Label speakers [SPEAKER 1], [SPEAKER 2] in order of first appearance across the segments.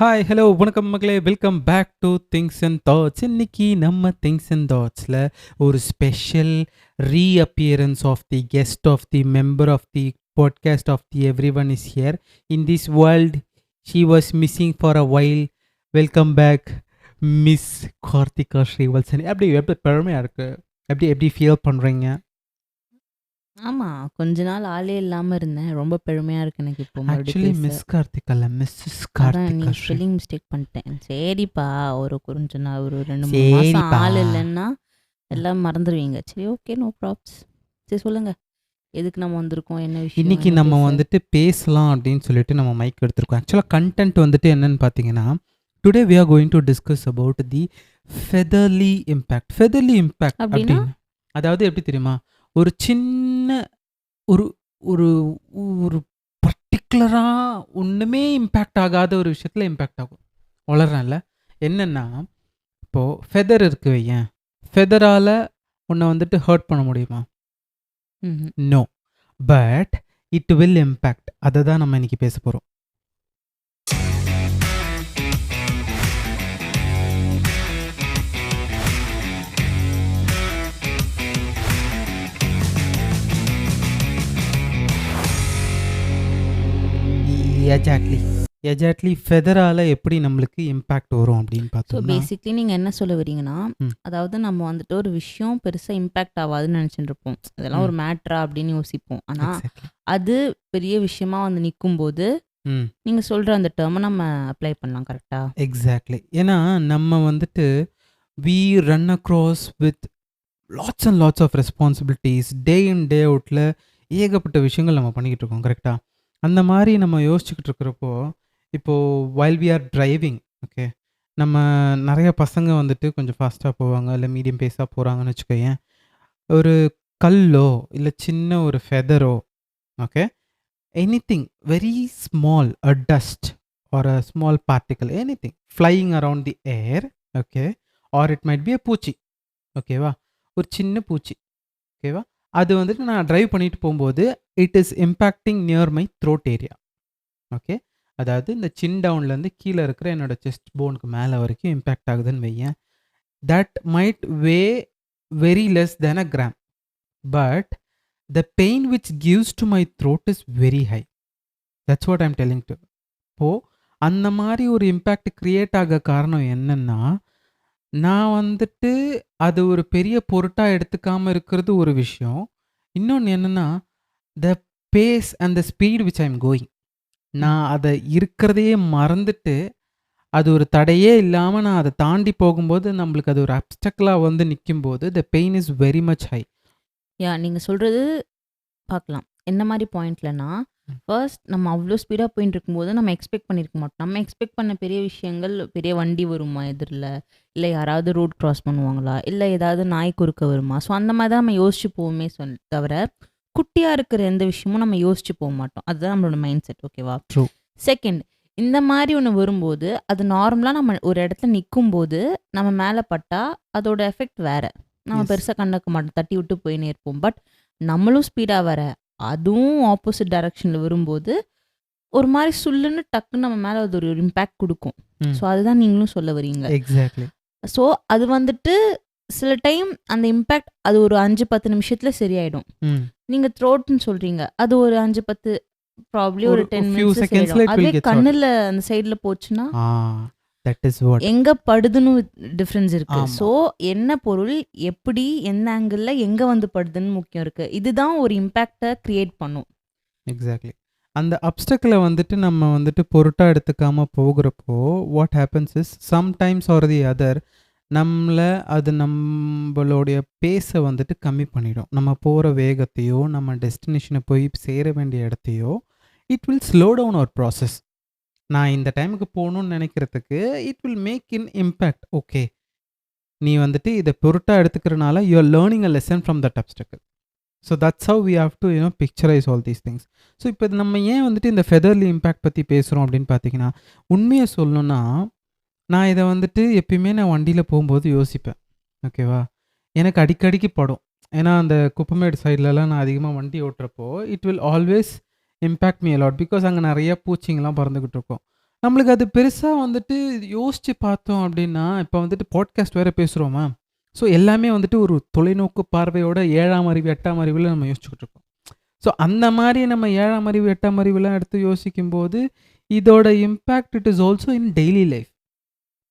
[SPEAKER 1] Hi, hello, வணக்கம் மக்களே! Welcome back to things and thoughts. இன்னைக்கு நம்ம திங்க்ஸ் அண்ட் தாட்ஸ்ல ஒரு special reappearance of the guest of the member of the podcast of the everyone is here in this world. She was missing for a while. Welcome back miss Karthika Srivalsan. எப்படி பெருமையா இருக்கு? எப்படி எப்படி feel பண்றீங்க?
[SPEAKER 2] ஆமா. கொஞ்ச நாள் ஆளே இல்லாம இருந்தேன். ரொம்ப பெருமையா இருக்கு எனக்கு இப்போ மறுபடியும்
[SPEAKER 1] ஆக்சுவலி
[SPEAKER 2] பேச.
[SPEAKER 1] மிஸ் கார்த்திகா இல்ல, மிஸ்ஸஸ்
[SPEAKER 2] அதான்
[SPEAKER 1] கார்த்திகா
[SPEAKER 2] நீங்க
[SPEAKER 1] ஸ்ரீ.
[SPEAKER 2] ஸ்பெல்லிங் மிஸ்டேக் பண்ணிட்டேன். சரிப்பா, கொஞ்ச நாள் ஒரு 2, 3 மாசம்
[SPEAKER 1] சரிப்பா.
[SPEAKER 2] ஆள் இல்லைன்னா எல்லாம் மறந்துடுவீங்க. சரி, ஓகே, நோ ப்ராப்ஸ். சரி, சொல்லுங்க. எதுக்கு நம்ம வந்திருக்கோம்? என்ன விஷயம்?
[SPEAKER 1] இன்னைக்கு
[SPEAKER 2] என்ன
[SPEAKER 1] நம்ம
[SPEAKER 2] பேச?
[SPEAKER 1] வந்துட்டு பேசலாம் அப்படின்னு சொல்லிட்டு நம்ம மைக் எடுத்திருக்கோம். ஆக்சுவலாக கண்டென்ட் வந்துட்டு என்னன்னு பார்த்தீங்கன்னா, today we are going to discuss about the featherly impact. featherly impact
[SPEAKER 2] அப்படின்னா?
[SPEAKER 1] அப்படின்னு அதாவது எப்படி தெரியுமா, ஒரு சின்ன ஒரு ஒரு ஒரு பர்டிகுலராக ஒன்றுமே இம்பேக்ட் ஆகாத ஒரு விஷயத்தில் இம்பேக்ட் ஆகும். வளர்றேன்ல, என்னென்னா இப்போது ஃபெதர் இருக்கு வையேன், ஃபெதரால் உன்னை வந்துட்டு ஹர்ட் பண்ண முடியுமா?
[SPEAKER 2] ம்ஹும்.
[SPEAKER 1] No, but it will impact. அதை தான் நம்ம இன்னைக்கு பேச போகிறோம். எஜாக்ட்லி ஃபெதரால் எப்படி நம்மளுக்கு இம்பேக்ட் வரும் அப்படின்னு
[SPEAKER 2] ஸோ
[SPEAKER 1] பார்த்தோம்னா,
[SPEAKER 2] பேசிக்லி நீங்கள் என்ன சொல்ல வரீங்கன்னா,
[SPEAKER 1] ம்.
[SPEAKER 2] அதாவது நம்ம வந்துட்டு ஒரு விஷயம் பெருசாக இம்பேக்ட் ஆகாதுன்னு நினச்சிட்டு இருப்போம். இதெல்லாம் ஒரு மேட்ரா அப்படின்னு யோசிப்போம். ஆனால்
[SPEAKER 1] எக்ஸாக்ட்லி.
[SPEAKER 2] அது பெரிய விஷயமா வந்து நிற்கும்போது
[SPEAKER 1] ம்,
[SPEAKER 2] நீங்கள் சொல்கிற அந்த டேர்மை நம்ம அப்ளை பண்ணலாம். கரெக்டா?
[SPEAKER 1] எக்ஸாக்ட்லி. ஏன்னா நம்ம வந்துட்டு we run across with lots and lots of responsibilities. Day in day அவுட்டில் ஏகப்பட்ட விஷயங்கள் நம்ம பண்ணிக்கிட்டு இருக்கோம். கரெக்டாக? அந்த மாதிரி நம்ம யோசிச்சுக்கிட்டு இருக்கிறப்போ, இப்போது while we are driving, okay, நம்ம நிறைய பசங்க வந்துட்டு கொஞ்சம் ஃபாஸ்ட்டாக போவாங்க, இல்லை மீடியம் பேஸாக போகிறாங்கன்னு வச்சுக்கோயேன். ஒரு கல்லோ இல்லை சின்ன ஒரு ஃபெதரோ, okay, anything very small, a dust or a small particle, anything flying around the air, okay, or it might be a பூச்சி, ஓகேவா, ஒரு சின்ன பூச்சி, ஓகேவா, அது வந்துட்டு நான் டிரைவ் பண்ணிட்டு போகும்போது it is impacting near my throat area. Okay, அதாவது இந்த சின் டவுன்லேருந்து கீழே இருக்கிற என்னோட செஸ்ட் போனுக்கு மேலே வரைக்கும் இம்பேக்ட் ஆகுதுன்னு வையேன். That might way very less than a gram, but the pain which gives to my throat is very high. That's what I'm telling to. இப்போ அந்த மாதிரி ஒரு இம்பேக்ட் கிரியேட் ஆக காரணம் என்னன்னா, நான் வந்துட்டு அது ஒரு பெரிய பொருட்டா எடுத்துக்காம இருக்கிறது ஒரு விஷயம். இன்னொன்று என்னன்னா, the pace and the speed which I am going. நான் அதை இருக்கிறதையே மறந்துட்டு, அது ஒரு தடையே இல்லாமல் நான் அதை தாண்டி போகும்போது நம்மளுக்கு அது ஒரு அப்டக்கலாக வந்து நிற்கும்போது the pain is very much high.
[SPEAKER 2] Yeah, நீங்கள் சொல்கிறது பார்க்கலாம். என்ன மாதிரி பாயிண்ட்லனா, ஃபர்ஸ்ட் நம்ம அவ்வளோ ஸ்பீடாக போயிட்டு இருக்கும்போது நம்ம எக்ஸ்பெக்ட் பண்ணியிருக்க மாட்டோம். நம்ம எக்ஸ்பெக்ட் பண்ண பெரிய விஷயங்கள், பெரிய வண்டி வருமா எதிரில், இல்லை யாராவது ரோட் கிராஸ் பண்ணுவாங்களா, இல்லை ஏதாவது நாய் குறுக்க வருமா. ஸோ அந்த மாதிரி தான் நம்ம யோசிச்சு போவோமே தவிர, குட்டியாக இருக்கிற எந்த விஷயமும் நம்ம யோசிச்சு போக மாட்டோம். அதுதான் நம்மளோட மைண்ட் செட். ஓகேவா?
[SPEAKER 1] ட்ரூ.
[SPEAKER 2] செகண்ட், இந்த மாதிரி ஒன்று வரும்போது அது நார்மலாக நம்ம ஒரு இடத்துல நிற்கும்போது நம்ம மேலே பட்டா அதோட எஃபெக்ட் வேறு. நம்ம
[SPEAKER 1] Yes.
[SPEAKER 2] பெருசாக கண்டுக்க மாட்டோம், தட்டி விட்டு போயினே இருப்போம். பட் நம்மளும் ஸ்பீடாக வர, அதுவும் ஆப்போசிட் டைரக்ஷனில் வரும்போது ஒரு மாதிரி சுல்லுன்னு டக்குன்னு நம்ம மேலே அது ஒரு இம்பேக்ட் கொடுக்கும். ஸோ அதுதான் நீங்களும் சொல்ல வரீங்க.
[SPEAKER 1] எக்ஸாக்ட்லி.
[SPEAKER 2] ஸோ அது வந்துட்டு சில டைம் அந்த இம்பேக்ட் அது ஒரு 5-10 நிமிஷத்தில் சரியாயிடும். நீங்கள் த்ரோட்னு சொல்கிறீங்க, அது ஒரு 5-10 ப்ராப்ளி ஒரு 10
[SPEAKER 1] few
[SPEAKER 2] மினிட்ஸ்
[SPEAKER 1] seconds
[SPEAKER 2] சரியாயிடும்.
[SPEAKER 1] it will
[SPEAKER 2] அதே
[SPEAKER 1] get
[SPEAKER 2] கண்ணில் அந்த சைடில் போச்சுன்னா
[SPEAKER 1] that is what.
[SPEAKER 2] எங்க படுதுன்னு டிஃப்ரென்ஸ் இருக்கு.
[SPEAKER 1] ஆமா.
[SPEAKER 2] ஸோ என்ன பொருள் எப்படி எந்த ஆங்கிளில் எங்கே வந்து படுதுன்னு முக்கியம் இருக்கு. இதுதான் ஒரு இம்பேக்டை கிரியேட் பண்ணும்.
[SPEAKER 1] எக்ஸாக்ட்லி. அந்த அப்டக்கலை வந்துட்டு நம்ம வந்துட்டு பொருட்டா எடுத்துக்காம போகிறப்போ what happens is sometimes or the other அது நம்மளுடைய பேஸை வந்துட்டு கம்மி பண்ணிடும். நம்ம போகிற வேகத்தையோ நம்ம டெஸ்டினேஷனை போய் சேர வேண்டிய இடத்தையோ it will slow down our process. நான் இந்த டைமுக்கு போகணும்னு நினைக்கிறதுக்கு it will make in impact. Okay, நீ வந்துட்டு இதை பொருட்டா எடுத்துக்கிறனால you are learning a lesson from that obstacle. So that's how we have to picturise all these things. So இப்போ நம்ம ஏன் வந்துட்டு இந்த ஃபெதர்லி இம்பேக்ட் பற்றி பேசுகிறோம் அப்படின்னு பார்த்தீங்கன்னா, உண்மையை சொல்லணும்னா நான் இதை வந்துட்டு எப்பயுமே நான் வண்டியில் போகும்போது யோசிப்பேன். ஓகேவா, எனக்கு அடிக்கடிக்கு படும். ஏன்னா அந்த குப்பமேடு சைட்லலாம் நான் அதிகமாக வண்டி ஓட்டுறப்போ it will always impact me a lot. Because அங்கே நிறைய பூச்சிங்கெலாம் பறந்துக்கிட்டு இருக்கும். நம்மளுக்கு அது பெருசா வந்துட்டு யோசிச்சு பார்த்தோம் அப்படின்னா, இப்ப வந்துட்டு பாட்காஸ்ட் வேற பேசுறோமா, ஸோ எல்லாமே வந்துட்டு ஒரு தொலைநோக்கு பார்வையோட 7ஆம் அறிவு, 8ஆம் அறிவுல நம்ம யோசிச்சுக்கிட்டு இருக்கோம். ஸோ அந்த மாரி நம்ம 7ஆம் அறிவு, 8ஆம் அறிவுலாம் எடுத்து யோசிக்கும்போது, இதோட impact it is also in daily life.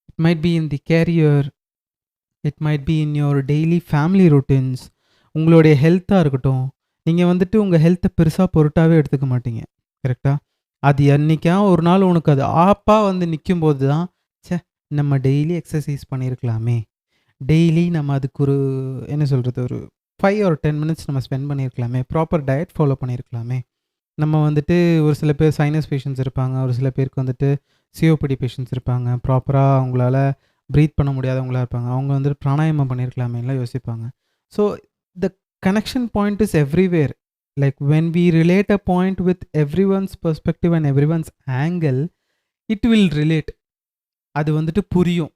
[SPEAKER 1] It might be in the career, it might be in your daily family routines, உங்களுடைய ஹெல்த்தா இருக்கட்டும். நீங்க வந்துட்டு உங்க ஹெல்த்த பெருசா பொருட்டாவே எடுத்துக்க மாட்டீங்க. கரெக்ட்டா? அது என்னைக்கா ஒரு நாள் உனக்கு அது ஆப்பா வந்து நிக்கும்போது தான், ச்சே! நம்ம டெய்லி எக்ஸர்சைஸ் பண்ணியிருக்கலாமே. டெய்லி நம்ம அதுக்கு ஒரு என்ன சொல்றது? ஒரு 5 ஆர் 10 மினிட்ஸ் நம்ம ஸ்பெண்ட் பண்ணியிருக்கலாமே. ப்ராப்பர் டயட் ஃபாலோ பண்ணியிருக்கலாமே. நம்ம வந்துட்டு ஒரு சில பேர் சைனஸ் பேஷண்ட்ஸ் இருப்பாங்க. ஒரு சில பேருக்கு வந்துட்டு சிஓபிடி பேஷண்ட்ஸ் இருப்பாங்க. ப்ராப்பரா அவங்களால பிரீத் பண்ண முடியாதவங்களா இருப்பாங்க. அவங்க வந்துட்டு பிராணாயாமம் பண்ணியிருக்கலாமேன்லாம் யோசிப்பாங்க. So the connection point is everywhere. Like when we relate a point with everyone's perspective and everyone's angle, it will relate. அது வந்துட்டு புரியும்.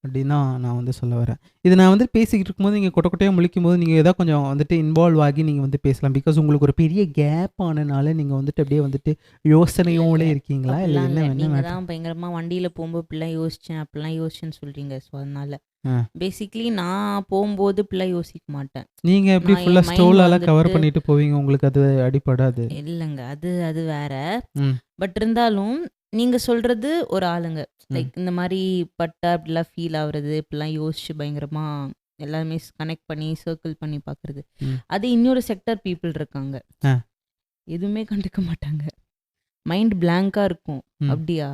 [SPEAKER 1] அப்படின்னு தான் நான் வந்து சொல்ல வரேன். இது நான் வந்து பேசிக்கிட்டு இருக்கும்போது, நீங்க கொட்ட கொட்டையா முழிக்கும்போது, நீங்க ஏதா கொஞ்சம் வந்துட்டு இன்வால்வ் ஆகி நீங்க வந்து பேசலாம். பிகாஸ் உங்களுக்கு ஒரு பெரிய கேப் ஆனனால, நீங்க வந்துட்டு அப்படியே வந்துட்டு
[SPEAKER 2] இல்ல, இல்ல.
[SPEAKER 1] யோசனையோட இருக்கீங்களா? இல்ல
[SPEAKER 2] அப்படிலாம் இல்ல.
[SPEAKER 1] என்ன என்ன
[SPEAKER 2] நீங்க
[SPEAKER 1] மேட்டர்?
[SPEAKER 2] தான் பயங்கரமா வண்டியில போம்போது இப்படிலாம் யோசிச்சேன், அப்படிலாம் யோசிச்சேன்னு சொல்றீங்க. ஸோ அதனால.
[SPEAKER 1] ஆ.
[SPEAKER 2] பேசிக்கலி நான் போம்போது இப்படிலாம் யோசிக்க மாட்டேன்.
[SPEAKER 1] நீங்க எப்படி
[SPEAKER 2] நான்
[SPEAKER 1] ஃபுல்லா
[SPEAKER 2] என் மைண்ட்
[SPEAKER 1] ஸ்டோலால கவர்
[SPEAKER 2] வந்துட்டு
[SPEAKER 1] பண்ணிட்டு போவீங்க. உங்களுக்கு அது அடிபடாது.
[SPEAKER 2] இல்லங்க. அது அது வேற.
[SPEAKER 1] ம்,
[SPEAKER 2] பட் இருந்தாலும், நீங்க சொல்றது ஒரு ஆளுங்க.
[SPEAKER 1] ம்,
[SPEAKER 2] லைக் இந்த மாரி பட்டா இப்படிலாம் ஃபீல் ஆவுறது, இப்படிலாம் யோசிச்சு பயங்கரமா எல்லாமே கனெக்ட் பண்ணி, சர்க்கிள் பண்ணி பார்க்குறது.
[SPEAKER 1] ம்.
[SPEAKER 2] அது இன்னொரு செக்டார் பீப்பிள் இருக்காங்க.
[SPEAKER 1] ஆ,
[SPEAKER 2] எதுவுமே கண்டுக்க மாட்டாங்க. மைண்ட் பிளாங்க்கா இருக்கும்.
[SPEAKER 1] ம்,
[SPEAKER 2] "அப்படியா?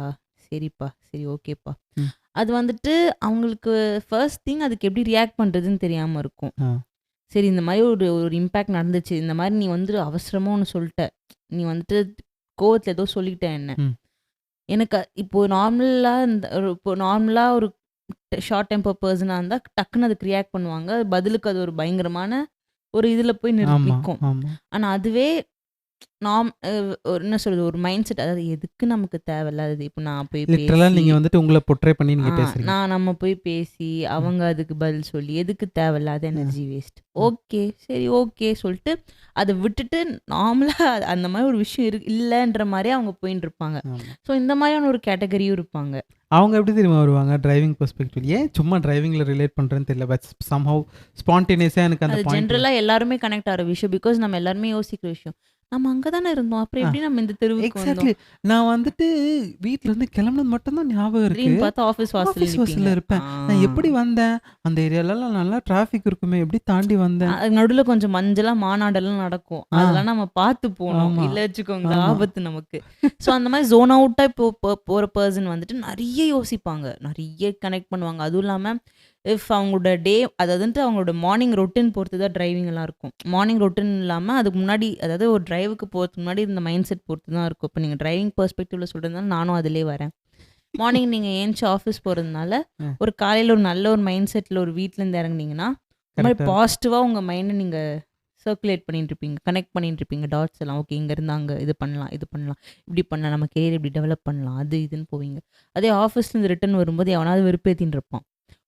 [SPEAKER 2] சரிப்பா. சரி ஓகேப்பா."
[SPEAKER 1] ம்.
[SPEAKER 2] அது வந்துட்டு அவங்களுக்கு ஃபர்ஸ்ட் திங் அதுக்கு எப்படி ரியாக்ட் பண்றதுன்னு தெரியாம இருக்கும்.
[SPEAKER 1] ஆ,
[SPEAKER 2] சரி இந்த மாரி ஒரு ஒரு இம்பேக்ட் நடந்துச்சு. இந்த மாரி நீ வந்து அவசரமா ஒண்ணு சொல்ட்ட. நீ வந்துட்டு கோவத்துல ஏதோ சொல்லிட்ட என்ன.
[SPEAKER 1] ம்.
[SPEAKER 2] எனக்கு இப்போ நார்மலா இந்த இப்போ நார்மலா ஒரு ஷார்ட் டெம்பர் பெர்சனா இருந்தா டக்குன்னு அதுக்கு ரியாக்ட் பண்ணுவாங்க. பதிலுக்கு அது ஒரு பயங்கரமான ஒரு இதுல போய்
[SPEAKER 1] ஆமா,
[SPEAKER 2] நிக்கும்.
[SPEAKER 1] ஆமா.
[SPEAKER 2] ஆனா அதுவே நாம் ஒரு என்ன சொல்றது ஒரு மைண்ட் செட் அதாவது எதுக்கு நமக்கு தேவையில்லாதது. இப்போ நான் போய்
[SPEAKER 1] லிட்டரலா
[SPEAKER 2] பேசி
[SPEAKER 1] நீங்க வந்துட்டு உங்கள போர்ட்ரே பண்ணி
[SPEAKER 2] ஆ
[SPEAKER 1] நீங்க பேசுறீங்க.
[SPEAKER 2] நம்ம போய் பேசி
[SPEAKER 1] ம்.
[SPEAKER 2] அவங்க அதுக்கு பதில் சொல்லி எதுக்கு தேவையில்லாத
[SPEAKER 1] அ,
[SPEAKER 2] எனர்ஜி வேஸ்ட்.
[SPEAKER 1] அ.
[SPEAKER 2] ஓகே. சரி ஓகே சொல்லிட்டு அத விட்டுட்டு நார்மலா அந்த மாரி ஒரு விஷயம் இல்லன்ற மாரியே அவங்க போயின்னு இருப்பாங்க.
[SPEAKER 1] ஆமா.
[SPEAKER 2] ஸோ இந்த மாதிரியான ஒரு கேட்டகரியும் இருப்பாங்க.
[SPEAKER 1] அவங்க எப்படி தெரியுமா வருவாங்க? Driving perspective. ஏன் சும்மா டிரைவிங்ல ரிலேட் பண்றேன்னு தெரியல. பட் சம்ஹவ் ஸ்பான்டேனியஸா எனக்கு அந்த
[SPEAKER 2] அது
[SPEAKER 1] பாயிண்ட்
[SPEAKER 2] ஜென்ரலா எல்லாருமே கனெக்ட் ஆகுற விஷயம். பிகாஸ் நம்ம எல்லாருமே யோசிக்கிற விஷயம். நம்ம அங்க தானே இருந்தோம். அப்புறம்
[SPEAKER 1] ஆ.
[SPEAKER 2] எப்படி நம்ம இந்த தெருவுக்கு வந்தோம்?
[SPEAKER 1] எக்ஸாக்ட்லி. நான் வந்துட்டு வீட்லருந்து கிளம்புனது மட்டும் தான் ஞாபகம் இருக்கு.
[SPEAKER 2] திடீர்னு பார்த்தா ஆஃபீஸ் வாசல்ல
[SPEAKER 1] ஆஃபீஸ்
[SPEAKER 2] நிப்பீங்க.
[SPEAKER 1] பஸ்ல
[SPEAKER 2] ஆ.
[SPEAKER 1] இருப்பேன். நான் எப்படி வந்தேன்? அந்த ஏரியாலலாம் நல்லா டிராஃபிக் இருக்குமே! எப்படி தாண்டி வந்தேன்?
[SPEAKER 2] நடுவுல கொஞ்சம் மஞ்சளா மாநாடெல்லாம் நடக்கும்.
[SPEAKER 1] ஆ,
[SPEAKER 2] அதெல்லாம் நம்ம பார்த்து போணும்.
[SPEAKER 1] ஆமா,
[SPEAKER 2] இல்ல வச்சுக்கோங்களேன்
[SPEAKER 1] ஆமா.
[SPEAKER 2] ஆபத்து நமக்கு. ஸோ அந்த மாரி ஜோன் அவுட்டா இப்போ போற பெர்சன் வந்துட்டு நெறைய யோசிப்பாங்க. நெறைய கனெக்ட் பண்ணுவாங்க. அதுவும் இல்லாம அவங்களோட டே அதாவதுன்ட்டு அவங்களோட மார்னிங் ரொட்டீன் பொறுத்து தான் டிரைவிங் எல்லாம் இருக்கும். மார்னிங் ரொட்டீன் இல்லாம அதுக்கு முன்னாடி அதாவது ஒரு டிரைவுக்கு போறதுக்கு முன்னாடி இந்த மைண்ட் செட் பொறுத்து தான் இருக்கும். இப்ப நீங்க டிரைவிங் பெர்ஸ்பெக்டிவ்ல சொல்றதுனால நானும் அதிலயே வரேன். மார்னிங் நீங்க எந்திச்சு ஆஃபீஸ் போறதுனால,
[SPEAKER 1] அ
[SPEAKER 2] ஒரு காலையில ஒரு நல்ல ஒரு மைண்ட் செட்ல ஒரு வீட்லருந்து இறங்குனீங்கன்னா, ஒரு மாரி
[SPEAKER 1] கரெக்ட்டா இருக்கும்.
[SPEAKER 2] பாசிட்டிவா உங்க மைண்ட நீங்க சர்க்குலேட் பண்ணிட்டு இருப்பீங்க. கனெக்ட் பண்ணிட்டு இருப்பீங்க. டாட்ஸ் எல்லாம். ஓகே இங்கருந்து அங்க இது பண்ணலாம், இது பண்ணலாம். இப்படி பண்ணலாம். நம்ம கெரியர் இப்படி டெவலப் பண்ணலாம். அது இதுன்னு போவீங்க. அதே ஆஃபீஸ்லேருந்து ரிட்டர்ன் வரும்போது எவனாவது வெறுப்பேத்தின்னு இருப்பான்.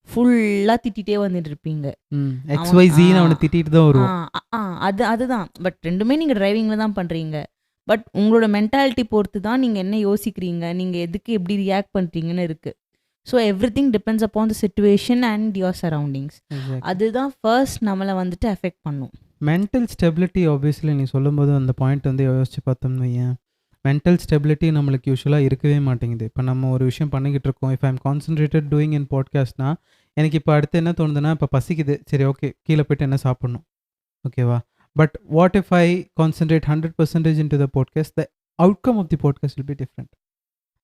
[SPEAKER 2] ஃபுல்லா திட்டிட்டே வந்துட்டு இருப்பீங்க.
[SPEAKER 1] ம்.
[SPEAKER 2] அவன்
[SPEAKER 1] XYZன்னு அவன திட்டிட்டு தான்
[SPEAKER 2] ஆ,
[SPEAKER 1] வருவோம்.
[SPEAKER 2] அதுதான். பட் 2மே நீங்க டிரைவிங்ல தான் பண்றீங்க. பட் உங்களோட மென்டாலிட்டி பொறுத்து தான் நீங்க என்ன யோசிக்கிறீங்க, நீங்க எதுக்கு எப்படி ரியாக்ட் பண்றீங்கன்னு இருக்கு. So everything depends upon the situation and your surroundings.
[SPEAKER 1] Exactly.
[SPEAKER 2] அதுதான் ஃபர்ஸ்ட் நம்மள வந்துட்டு அஃபெக்ட் பண்ணும்.
[SPEAKER 1] மென்டல் ஸ்டெபிலிட்டி ஆப்வியஸ்லி நீ சொல்லும்போது அந்த பாயிண்ட் வந்து யோசிச்சு பார்த்தோம்னு வையேன். மென்டல் ஸ்டெபிலிட்டி நம்மளுக்கு யூசுவலா இருக்கவே மாட்டேங்குது. இப்ப நம்ம ஒரு விஷயம் பண்ணிக்கிட்டு இருக்கோம். If I am concentrated doing in பாட்காஸ்ட்னா, எனக்கு இப்ப அடுத்து என்ன தோணுதுன்னா, இப்ப பசிக்குது. சரி ஓகே. கீழ போயிட்டு என்ன சாப்பிடணும். ஓகேவா? But what if I concentrate 100% into the podcast, the outcome of the podcast will be different.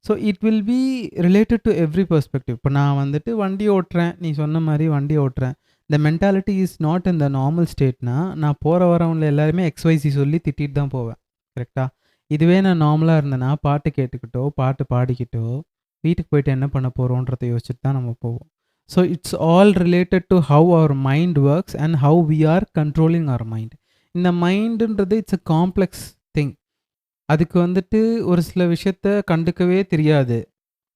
[SPEAKER 1] So it will be related to every perspective. இப்போ நான் வந்துட்டு வண்டி ஓட்டுறேன். நீ சொன்ன மாரி வண்டி ஓட்டுறேன். The mentality is not in the normal ஸ்டேட்னா, நான் போற வரவங்கள எல்லாருமே XYZ சொல்லி திட்டிட்டு தான் போவேன். கரெக்ட்டா? இதுவே நான் நார்மலா இருந்தேன்னா, பாட்டு கேட்டுக்கிட்டோ, பாட்டு பாடிக்கிட்டோ, வீட்டுக்கு போயிட்டு என்ன பண்ண போறோன்றத யோசிச்சுட்டு தான் நம்ம போவோம். So it's all related to how our mind works and how we are controlling our mind. இந்த மைண்டுன்றது இட்ஸ் அ காம்ப்ளெக்ஸ் திங். அதுக்கு வந்துட்டு ஒரு சில விஷயத்த கண்டுக்கவே தெரியாது.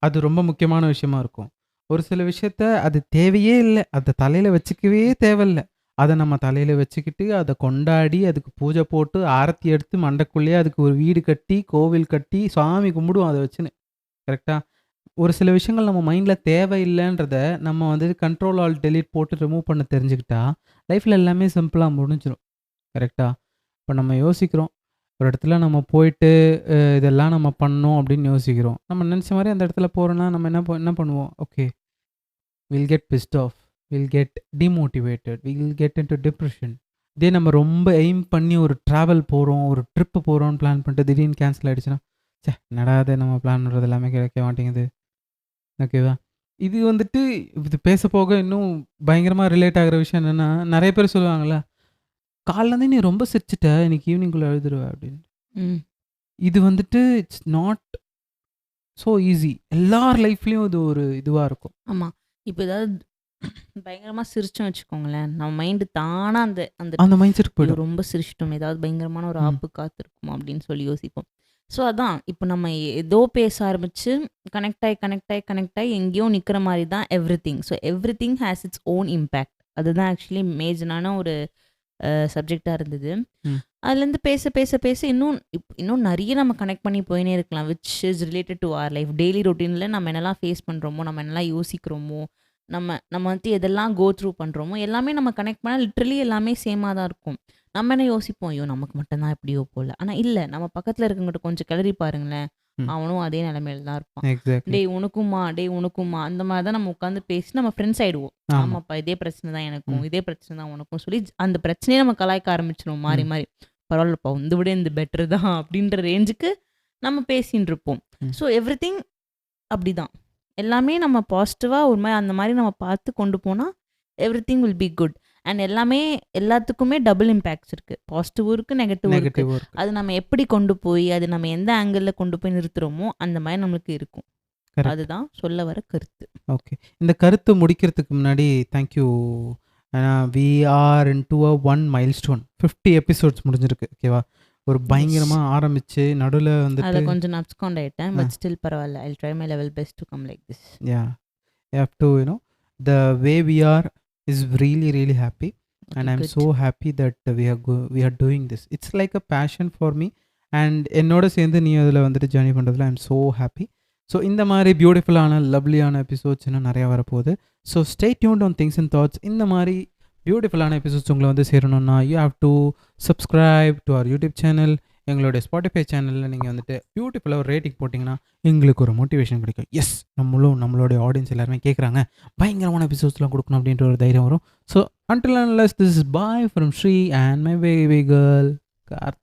[SPEAKER 1] அது ரொம்ப முக்கியமான விஷயமா இருக்கும். ஒரு சில விஷயத்த அது தேவையே இல்ல. அத தலையில வச்சுக்கவே தேவையில்ல. அத நம்ம தலையில வச்சுக்கிட்டு, அத கொண்டாடி, அதுக்கு பூஜை போட்டு, ஆரத்தி எடுத்து மண்டைக்குள்ளேயே அதுக்கு ஒரு வீடு கட்டி, கோவில் கட்டி, சாமி கும்பிடுவோம் அத வச்சுன்னு. கரெக்ட்டா? ஒரு சில விஷயங்கள் நம்ம மைண்டில் தேவையில்லைன்றத நம்ம வந்து கண்ட்ரோல் ஆல் டெலீட் போட்டு ரிமூவ் பண்ண தெரிஞ்சுக்கிட்டா லைஃப்பில் எல்லாமே சிம்பிளாக முடிஞ்சிடும். கரெக்டாக? இப்போ நம்ம யோசிக்கிறோம், ஒரு இடத்துல நம்ம போயிட்டு இதெல்லாம் நம்ம பண்ணோம் அப்படின்னு யோசிக்கிறோம். நம்ம நினச்ச மாதிரி அந்த இடத்துல போகிறோன்னா நம்ம என்ன பண்ணுவோம்? Okay, will get pissed off, will get demotivated, will get into depression. இதே நம்ம ரொம்ப எய்ம் பண்ணி ஒரு ட்ராவல் போகிறோம், ஒரு ட்ரிப்பு போகிறோம்னு பிளான் பண்ணிட்டு திடீர்னு கேன்சல் ஆகிடுச்சுன்னா, சே என்னடா இது நம்ம பிளான் பண்ணுறது எல்லாமே கிடைக்க மாட்டேங்குது. ஓகேவா? இது வந்துட்டு இது பேச போக இன்னும் பயங்கரமா ரிலேட் ஆகுற விஷயம் என்னன்னா, நெறைய பேர் சொல்லுவாங்கல்ல, "காலைலருந்து நீ ரொம்ப சிரிச்சுட்ட, இன்னைக்கு ஈவினிங்குள்ள அழுதுருவ" அப்படின்னு.
[SPEAKER 2] ம்.
[SPEAKER 1] இது வந்துட்டு இட்ஸ் நாட் ஸோ ஈஸி. எல்லார் லைஃப்லயும் இது ஒரு இதுவா இருக்கும்.
[SPEAKER 2] ஆமா. இப்ப ஏதாவது பயங்கரமா சிரிச்சோம்னு வச்சுக்கோங்களேன், நம்ம மைண்ட் தானா அந்த அந்த
[SPEAKER 1] அந்த மைண்ட் செட்க்கு
[SPEAKER 2] ஐயோ!
[SPEAKER 1] போயிடும்.
[SPEAKER 2] ரொம்ப சிரிச்சுட்டோமே, ஏதாவது பயங்கரமான ஒரு
[SPEAKER 1] ம்.
[SPEAKER 2] ஆப்பு காத்திருக்குமா அப்படின்னு சொல்லி யோசிப்போம். ஸோ அதான், இப்போ நம்ம ஏதோ பேச ஆரம்பிச்சு கனெக்ட் ஆயி எங்கேயோ நிக்கிற மாரி தான் everything. So everything has its own impact. அதுதான் ஆக்சுவலி மேஜரான ஒரு சப்ஜெக்ட்டா இருந்தது.
[SPEAKER 1] ம்.
[SPEAKER 2] அதுலேருந்து பேச இன்னும் நெறைய நம்ம கனெக்ட் பண்ணி போயின்னே இருக்கலாம். Which is related to our life. Daily ரொட்டீன்ல நம்ம என்னலாம் ஃபேஸ் பண்றோமோ, நம்ம என்னலாம் யோசிக்கிறோமோ, நம்ம நம்ம வந்து எதெல்லாம் கோ த்ரூ பண்றோமோ, எல்லாமே நம்ம கனெக்ட் பண்ணா லிட்டரலி எல்லாமே சேமா தான் இருக்கும். நம்ம என்ன யோசிப்போம், ஐயோ! நமக்கு மட்டும் தான் எப்படியோ போல. ஆனா இல்ல, நம்ம பக்கத்துல இருக்கவங்ககிட்ட கொஞ்சம் கிளறி பாருங்களேன்.
[SPEAKER 1] ம்.
[SPEAKER 2] அவனும் அதே நிலைமையில தான் இருப்பான்.
[SPEAKER 1] எக்ஸாக்ட்லி.
[SPEAKER 2] டேய் உனக்குமா அந்த மாரி தான் நம்ம உட்காந்து பேசி நம்ம ஃப்ரெண்ட்ஸ் ஆயிடுவோம்.
[SPEAKER 1] ஆமா.
[SPEAKER 2] ஆமாப்பா இதே பிரச்சனை தான் எனக்கும்,
[SPEAKER 1] ம்.
[SPEAKER 2] இதே பிரச்சனை தான் உனக்கும் சொல்லி அந்த பிரச்சனையே நம்ம கலாய்க்க ஆரம்பிச்சுருவோம் மாறி
[SPEAKER 1] ம்.
[SPEAKER 2] மாறி. பரவாயில்லப்பா இந்த விட இந்த பெட்டர் தான் அப்படின்ற ரேஞ்சுக்கு நம்ம பேசின்னு இருப்போம்.
[SPEAKER 1] ம்.
[SPEAKER 2] ஸோ எவ்ரிதிங் அப்படிதான். எல்லாமே நம்ம பாசிட்டிவா ஒரு மாரி அந்த மாரி நம்ம பார்த்து கொண்டு போனா everything will be good. And எல்லாத்துக்குமே டபுள் இம்பேக்ட்ஸ் இருக்கு. பாசிட்டிவும் இருக்கு, நெகட்டிவும் இருக்கு.
[SPEAKER 1] நெகட்டிவா இருக்கு.
[SPEAKER 2] அது நம்ம எப்படி கொண்டு போய், அது நம்ம எந்த ஆங்கிள்ல கொண்டு போய் நிறுத்துறோமோ, அந்த மாரி நம்மளுக்கு இருக்கும்.
[SPEAKER 1] கரெக்ட்.
[SPEAKER 2] அதுதான் சொல்ல வர கருத்து.
[SPEAKER 1] ஓகே. இந்த கருத்து முடிக்கிறதுக்கு முன்னாடி thank you. We are into a one milestone. 50 episodes முடிஞ்சிருக்கு. ஓகேவா? ஒரு
[SPEAKER 2] எஸ்.
[SPEAKER 1] பயங்கரமா ஆரம்பிச்சு நடுவுல வந்துட்டு
[SPEAKER 2] அதுல கொஞ்சம் அப்ஸ்காண்ட் ஆயிட்டேன்.
[SPEAKER 1] ஆ.
[SPEAKER 2] பட் ஸ்டில் பரவால்ல. I will try my level best to come like this.
[SPEAKER 1] Yeah, you have to, the way we are is really, really happy, and
[SPEAKER 2] okay
[SPEAKER 1] I'm
[SPEAKER 2] good.
[SPEAKER 1] so happy that we are doing this. It's like a passion for me, and என்னோட சேர்ந்து நீ அதில் வந்துட்டு journey பண்ணுறதுல I'm so happy. So இந்த மாதிரி பியூட்டிஃபுல்லான லவ்லியான episodes இன்னும் நிறையா வரப்போகுது. So stay tuned on things and thoughts. இந்த மாதிரி பியூட்டிஃபுல்லான எபிசோட்ஸ் உங்களை வந்து சேரணும்னா you have to subscribe to our YouTube channel. எங்களுடைய ஸ்பாட்டிஃபை சேனலில் நீங்கள் வந்துட்டு பியூட்டிஃபுல்லாக ஒரு ரேட்டிங் போட்டிங்கன்னா எங்களுக்கு ஒரு மோட்டிவேஷன் கிடைக்கும். எஸ், நம்மளுடைய ஆடியன்ஸ் எல்லாருமே கேட்குறாங்க, பயங்கரமான எபிசோட்ஸ்லாம் கொடுக்கணும் அப்படின்ற ஒரு தைரியம் வரும். So until and unless, this is bye from Sri and my baby girl Karthi.